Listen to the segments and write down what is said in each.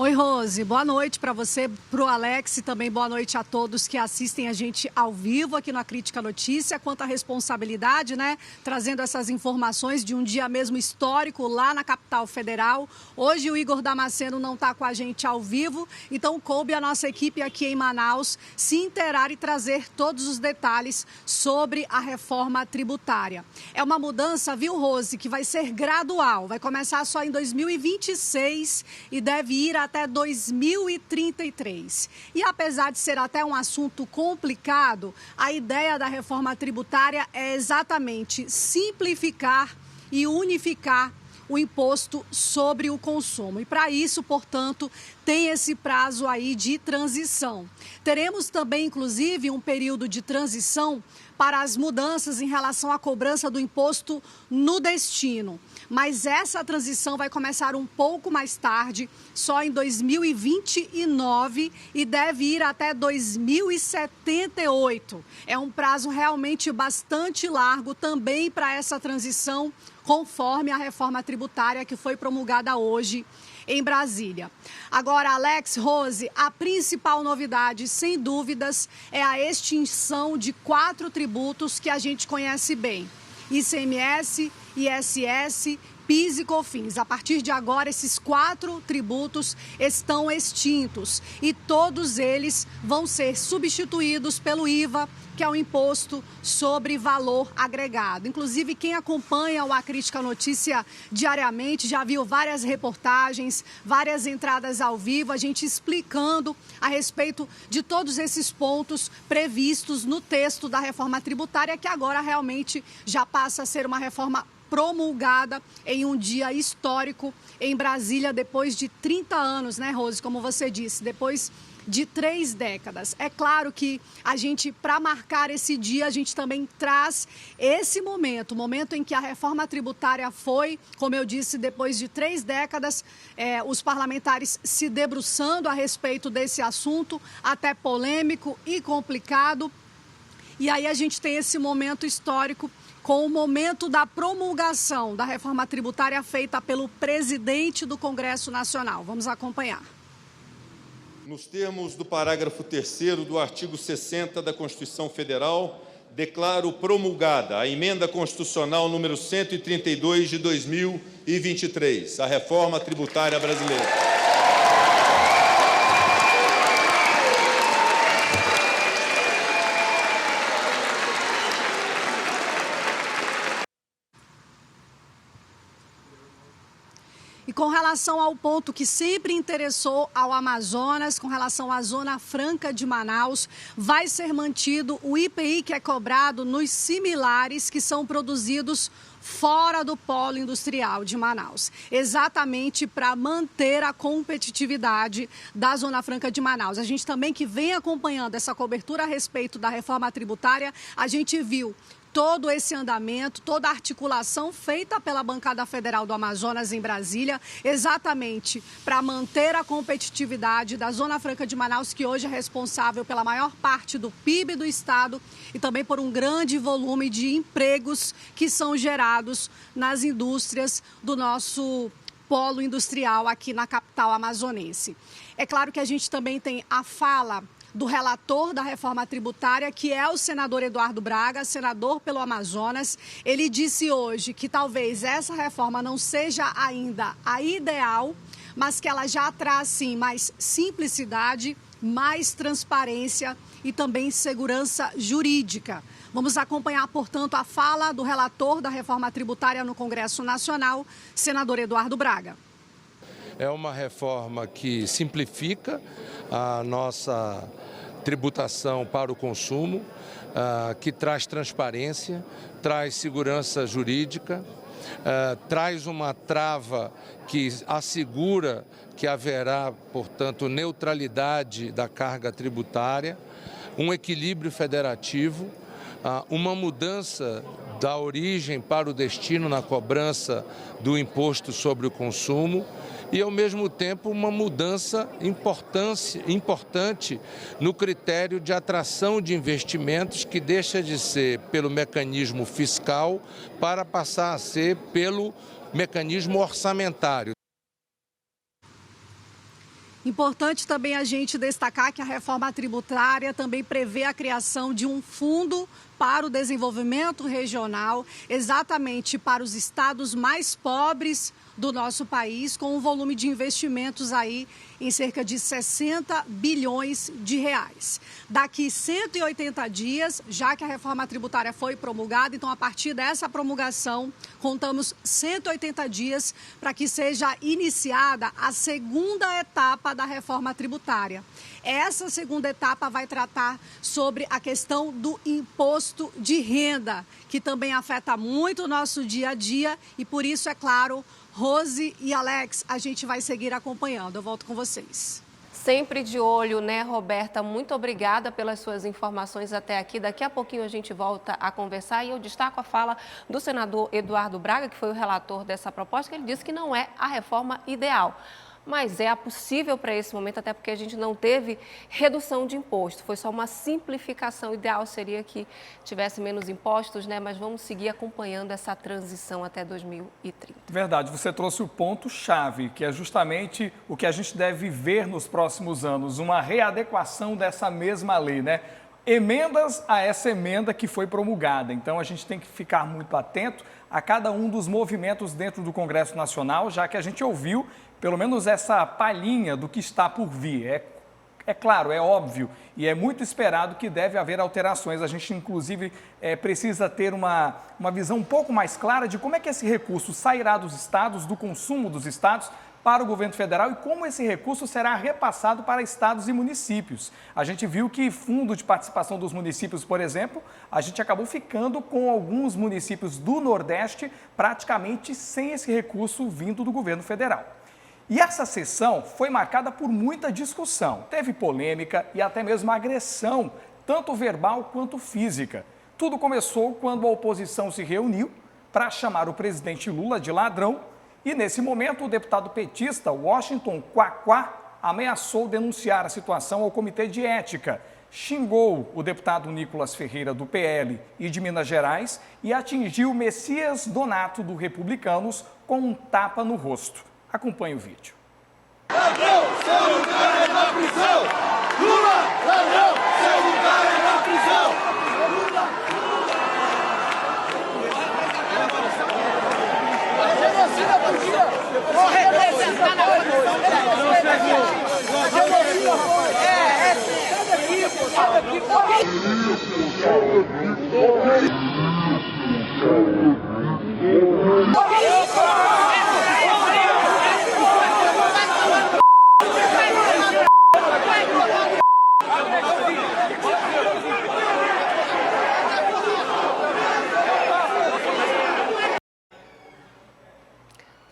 Oi, Rose, boa noite para você, para o Alex e também boa noite a todos que assistem a gente ao vivo aqui na Crítica Notícia. Quanto à responsabilidade, né, trazendo essas informações de um dia mesmo histórico lá na capital federal. Hoje o Igor Damasceno não está com a gente ao vivo, então coube a nossa equipe aqui em Manaus se inteirar e trazer todos os detalhes sobre a reforma tributária. É uma mudança, viu, Rose, que vai ser gradual, vai começar só em 2026 e deve ir até 2033. E apesar de ser até um assunto complicado, a ideia da reforma tributária é exatamente simplificar e unificar o imposto sobre o consumo. E para isso, portanto, tem esse prazo aí de transição. Teremos também, inclusive, um período de transição para as mudanças em relação à cobrança do imposto no destino. Mas essa transição vai começar um pouco mais tarde, só em 2029 e deve ir até 2078. É um prazo realmente bastante largo também para essa transição, conforme a reforma tributária que foi promulgada hoje em Brasília. Agora, Alex, Rose, a principal novidade, sem dúvidas, é a extinção de 4 tributos que a gente conhece bem: ICMS, ISS, PIS e COFINS. A partir de agora, esses 4 tributos estão extintos e todos eles vão ser substituídos pelo IVA, que é o Imposto sobre Valor Agregado. Inclusive, quem acompanha o A Crítica Notícia diariamente já viu várias reportagens, várias entradas ao vivo, a gente explicando a respeito de todos esses pontos previstos no texto da reforma tributária, que agora realmente já passa a ser uma reforma promulgada em um dia histórico em Brasília, depois de 30 anos, né, Rose, como você disse, depois de 3 décadas. É claro que a gente, para marcar esse dia, a gente também traz esse momento, o momento em que a reforma tributária foi, como eu disse, depois de 3 décadas, os parlamentares se debruçando a respeito desse assunto, até polêmico e complicado. E aí a gente tem esse momento histórico com o momento da promulgação da reforma tributária feita pelo presidente do Congresso Nacional. Vamos acompanhar. Nos termos do parágrafo 3º do artigo 60 da Constituição Federal, declaro promulgada a Emenda Constitucional número 132 de 2023, a reforma tributária brasileira. E com relação ao ponto que sempre interessou ao Amazonas, com relação à Zona Franca de Manaus, vai ser mantido o IPI que é cobrado nos similares que são produzidos fora do polo industrial de Manaus, exatamente para manter a competitividade da Zona Franca de Manaus. A gente também que vem acompanhando essa cobertura a respeito da reforma tributária, a gente viu todo esse andamento, toda a articulação feita pela Bancada Federal do Amazonas em Brasília, exatamente para manter a competitividade da Zona Franca de Manaus, que hoje é responsável pela maior parte do PIB do estado e também por um grande volume de empregos que são gerados nas indústrias do nosso polo industrial aqui na capital amazonense. É claro que a gente também tem a fala do relator da reforma tributária, que é o senador Eduardo Braga, senador pelo Amazonas. Ele disse hoje que talvez essa reforma não seja ainda a ideal, mas que ela já traz, sim, mais simplicidade, mais transparência e também segurança jurídica. Vamos acompanhar, portanto, a fala do relator da reforma tributária no Congresso Nacional, senador Eduardo Braga. É uma reforma que simplifica a nossa tributação para o consumo, que traz transparência, traz segurança jurídica, traz uma trava que assegura que haverá, portanto, neutralidade da carga tributária, um equilíbrio federativo, uma mudança da origem para o destino na cobrança do imposto sobre o consumo e, ao mesmo tempo, uma mudança importante no critério de atração de investimentos, que deixa de ser pelo mecanismo fiscal para passar a ser pelo mecanismo orçamentário. Importante também a gente destacar que a reforma tributária também prevê a criação de um fundo para o desenvolvimento regional, exatamente para os estados mais pobres do nosso país, com um volume de investimentos aí em cerca de 60 bilhões de reais. Daqui 180 dias, já que a reforma tributária foi promulgada, então a partir dessa promulgação, contamos 180 dias para que seja iniciada a segunda etapa da reforma tributária. Essa segunda etapa vai tratar sobre a questão do imposto de renda, que também afeta muito o nosso dia a dia e por isso, é claro, Rose e Alex, a gente vai seguir acompanhando. Eu volto com vocês. Sempre de olho, né, Roberta? Muito obrigada pelas suas informações até aqui. Daqui a pouquinho a gente volta a conversar e eu destaco a fala do senador Eduardo Braga, que foi o relator dessa proposta, que ele disse que não é a reforma ideal. Mas é a possível para esse momento, até porque a gente não teve redução de imposto, foi só uma simplificação. O ideal seria que tivesse menos impostos, né? Mas vamos seguir acompanhando essa transição até 2030. Verdade, você trouxe o ponto-chave, que é justamente o que a gente deve ver nos próximos anos, uma readequação dessa mesma lei, né? Emendas a essa emenda que foi promulgada. Então, a gente tem que ficar muito atento a cada um dos movimentos dentro do Congresso Nacional, já que a gente ouviu pelo menos essa palhinha do que está por vir. É claro, é óbvio e é muito esperado que deve haver alterações. A gente, inclusive, precisa ter uma visão um pouco mais clara de como é que esse recurso sairá dos estados, do consumo dos estados, para o governo federal e como esse recurso será repassado para estados e municípios. A gente viu que fundo de participação dos municípios, por exemplo, a gente acabou ficando com alguns municípios do Nordeste praticamente sem esse recurso vindo do governo federal. E essa sessão foi marcada por muita discussão, teve polêmica e até mesmo agressão, tanto verbal quanto física. Tudo começou quando a oposição se reuniu para chamar o presidente Lula de ladrão e, nesse momento, o deputado petista Washington Quaquá ameaçou denunciar a situação ao Comitê de Ética, xingou o deputado Nicolas Ferreira, do PL e de Minas Gerais, e atingiu Messias Donato, do Republicanos, com um tapa no rosto. Acompanhe o vídeo. Ladrão, seu lugar é na prisão! Lula, ladrão, seu lugar é na prisão! Genocida podia! Vou representar na sai daqui,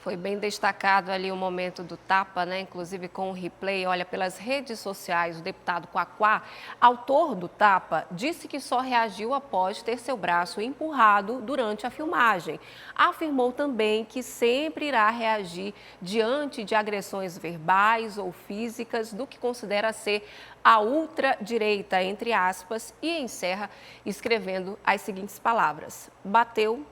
Foi bem destacado ali o momento do tapa, né? Inclusive com o replay. Olha, pelas redes sociais, o deputado Quaquá, autor do tapa, disse que só reagiu após ter seu braço empurrado durante a filmagem. Afirmou também que sempre irá reagir diante de agressões verbais ou físicas do que considera ser a ultradireita, entre aspas, e encerra escrevendo as seguintes palavras: bateu,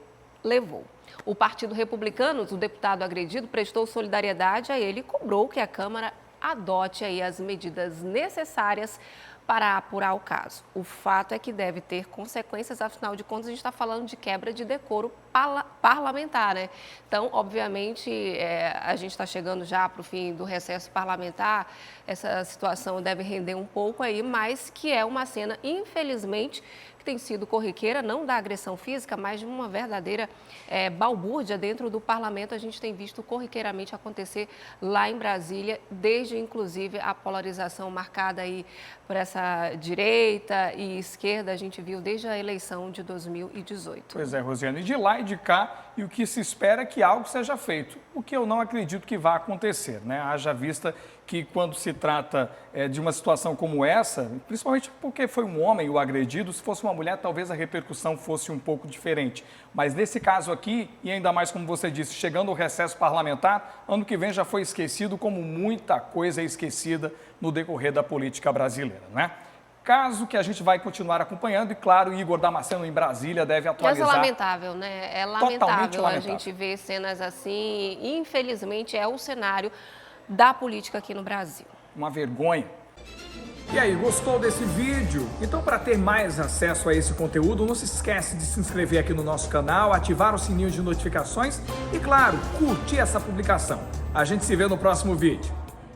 levou. O Partido Republicano, o deputado agredido, prestou solidariedade a ele e cobrou que a Câmara adote aí as medidas necessárias para apurar o caso. O fato é que deve ter consequências, afinal de contas, a gente está falando de quebra de decoro parlamentar, né? Então, obviamente, a gente está chegando já para o fim do recesso parlamentar, essa situação deve render um pouco aí, mas que é uma cena, infelizmente, que tem sido corriqueira, não da agressão física, mas de uma verdadeira balbúrdia dentro do parlamento. A gente tem visto corriqueiramente acontecer lá em Brasília, desde, inclusive, a polarização marcada aí por essa direita e esquerda, a gente viu desde a eleição de 2018. Pois é, Rosiane, de lá e de cá, e o que se espera é que algo seja feito, o que eu não acredito que vá acontecer, né? Haja vista que quando se trata de uma situação como essa, principalmente porque foi um homem o agredido, se fosse uma mulher, talvez a repercussão fosse um pouco diferente. Mas nesse caso aqui, e ainda mais como você disse, chegando ao recesso parlamentar, ano que vem já foi esquecido, como muita coisa é esquecida no decorrer da política brasileira, né? Caso que a gente vai continuar acompanhando e, claro, Igor Damasceno em Brasília deve atualizar. Mas é lamentável, né? É lamentável a gente ver cenas assim. Infelizmente, é o cenário da política aqui no Brasil. uma vergonha. E aí, gostou desse vídeo? Então, para ter mais acesso a esse conteúdo, não se esquece de se inscrever aqui no nosso canal, ativar o sininho de notificações e, claro, curtir essa publicação. A gente se vê no próximo vídeo.